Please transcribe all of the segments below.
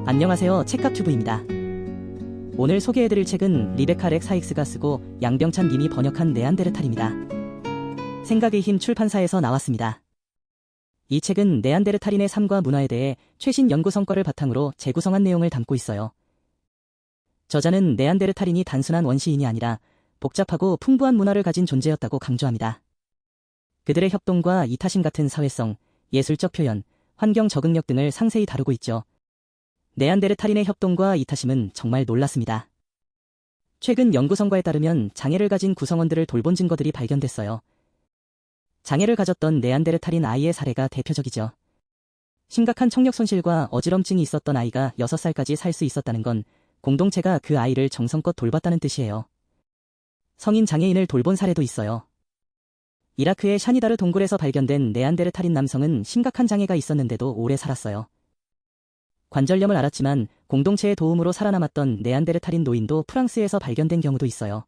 안녕하세요, 책갑튜브입니다. 오늘 소개해드릴 책은 리베카 렉 사익스가 쓰고 양병찬 님이 번역한 네안데르탈입니다. 생각의 힘 출판사에서 나왔습니다. 이 책은 네안데르탈인의 삶과 문화에 대해 최신 연구 성과를 바탕으로 재구성한 내용을 담고 있어요. 저자는 네안데르탈인이 단순한 원시인이 아니라 복잡하고 풍부한 문화를 가진 존재였다고 강조합니다. 그들의 협동과 이타심 같은 사회성, 예술적 표현, 환경 적응력 등을 상세히 다루고 있죠. 네안데르탈인의 협동과 이타심은 정말 놀랐습니다. 최근 연구 성과에 따르면 장애를 가진 구성원들을 돌본 증거들이 발견됐어요. 장애를 가졌던 네안데르탈인 아이의 사례가 대표적이죠. 심각한 청력 손실과 어지럼증이 있었던 아이가 6살까지 살 수 있었다는 건 공동체가 그 아이를 정성껏 돌봤다는 뜻이에요. 성인 장애인을 돌본 사례도 있어요. 이라크의 샤니다르 동굴에서 발견된 네안데르탈인 남성은 심각한 장애가 있었는데도 오래 살았어요. 관절염을 앓았지만 공동체의 도움으로 살아남았던 네안데르탈인 노인도 프랑스에서 발견된 경우도 있어요.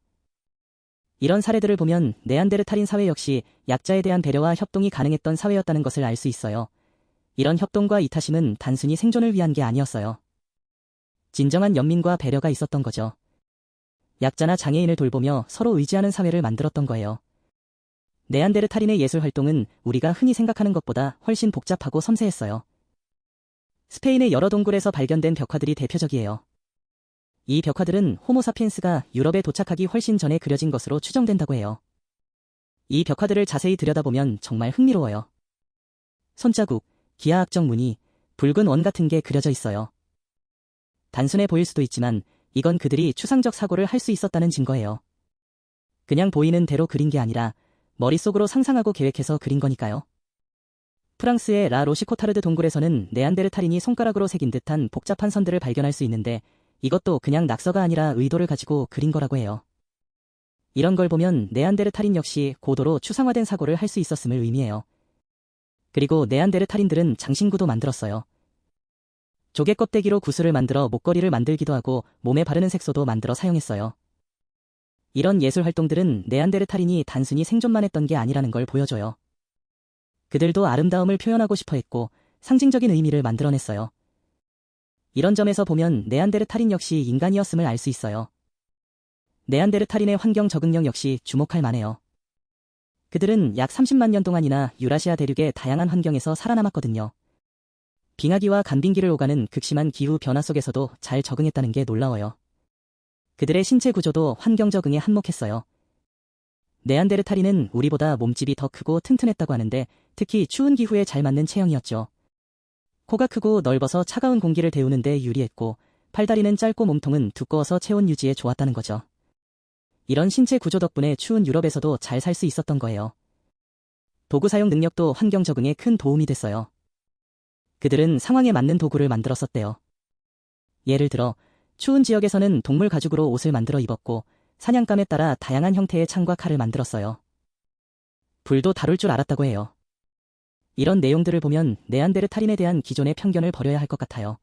이런 사례들을 보면 네안데르탈인 사회 역시 약자에 대한 배려와 협동이 가능했던 사회였다는 것을 알 수 있어요. 이런 협동과 이타심은 단순히 생존을 위한 게 아니었어요. 진정한 연민과 배려가 있었던 거죠. 약자나 장애인을 돌보며 서로 의지하는 사회를 만들었던 거예요. 네안데르탈인의 예술 활동은 우리가 흔히 생각하는 것보다 훨씬 복잡하고 섬세했어요. 스페인의 여러 동굴에서 발견된 벽화들이 대표적이에요. 이 벽화들은 호모사피엔스가 유럽에 도착하기 훨씬 전에 그려진 것으로 추정된다고 해요. 이 벽화들을 자세히 들여다보면 정말 흥미로워요. 손자국, 기하학적 무늬, 붉은 원 같은 게 그려져 있어요. 단순해 보일 수도 있지만 이건 그들이 추상적 사고를 할 수 있었다는 증거예요. 그냥 보이는 대로 그린 게 아니라 머릿속으로 상상하고 계획해서 그린 거니까요. 프랑스의 라 로시코타르드 동굴에서는 네안데르탈인이 손가락으로 새긴 듯한 복잡한 선들을 발견할 수 있는데 이것도 그냥 낙서가 아니라 의도를 가지고 그린 거라고 해요. 이런 걸 보면 네안데르탈인 역시 고도로 추상화된 사고를 할 수 있었음을 의미해요. 그리고 네안데르탈인들은 장신구도 만들었어요. 조개 껍데기로 구슬을 만들어 목걸이를 만들기도 하고 몸에 바르는 색소도 만들어 사용했어요. 이런 예술 활동들은 네안데르탈인이 단순히 생존만 했던 게 아니라는 걸 보여줘요. 그들도 아름다움을 표현하고 싶어 했고 상징적인 의미를 만들어냈어요. 이런 점에서 보면 네안데르탈인 역시 인간이었음을 알 수 있어요. 네안데르탈인의 환경 적응력 역시 주목할 만해요. 그들은 약 30만 년 동안이나 유라시아 대륙의 다양한 환경에서 살아남았거든요. 빙하기와 간빙기를 오가는 극심한 기후 변화 속에서도 잘 적응했다는 게 놀라워요. 그들의 신체 구조도 환경 적응에 한몫했어요. 네안데르탈인은 우리보다 몸집이 더 크고 튼튼했다고 하는데 특히 추운 기후에 잘 맞는 체형이었죠. 코가 크고 넓어서 차가운 공기를 데우는 데 유리했고 팔다리는 짧고 몸통은 두꺼워서 체온 유지에 좋았다는 거죠. 이런 신체 구조 덕분에 추운 유럽에서도 잘 살 수 있었던 거예요. 도구 사용 능력도 환경 적응에 큰 도움이 됐어요. 그들은 상황에 맞는 도구를 만들었었대요. 예를 들어 추운 지역에서는 동물 가죽으로 옷을 만들어 입었고 사냥감에 따라 다양한 형태의 창과 칼을 만들었어요. 불도 다룰 줄 알았다고 해요. 이런 내용들을 보면 네안데르탈인에 대한 기존의 편견을 버려야 할 것 같아요.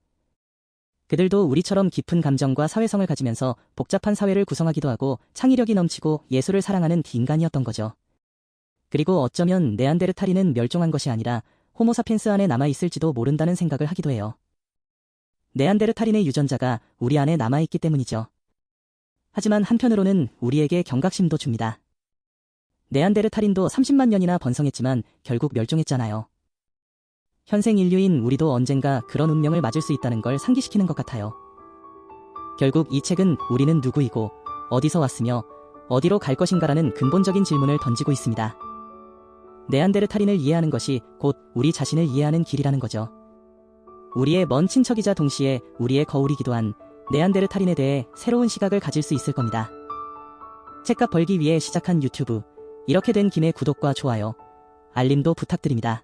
그들도 우리처럼 깊은 감정과 사회성을 가지면서 복잡한 사회를 구성하기도 하고 창의력이 넘치고 예술을 사랑하는 인간이었던 거죠. 그리고 어쩌면 네안데르탈인은 멸종한 것이 아니라 호모사피엔스 안에 남아있을지도 모른다는 생각을 하기도 해요. 네안데르탈인의 유전자가 우리 안에 남아있기 때문이죠. 하지만 한편으로는 우리에게 경각심도 줍니다. 네안데르탈인도 30만 년이나 번성했지만 결국 멸종했잖아요. 현생 인류인 우리도 언젠가 그런 운명을 맞을 수 있다는 걸 상기시키는 것 같아요. 결국 이 책은 우리는 누구이고 어디서 왔으며 어디로 갈 것인가라는 근본적인 질문을 던지고 있습니다. 네안데르탈인을 이해하는 것이 곧 우리 자신을 이해하는 길이라는 거죠. 우리의 먼 친척이자 동시에 우리의 거울이기도 한 네안데르탈인에 대해 새로운 시각을 가질 수 있을 겁니다. 책값 벌기 위해 시작한 유튜브, 이렇게 된 김에 구독과 좋아요, 알림도 부탁드립니다.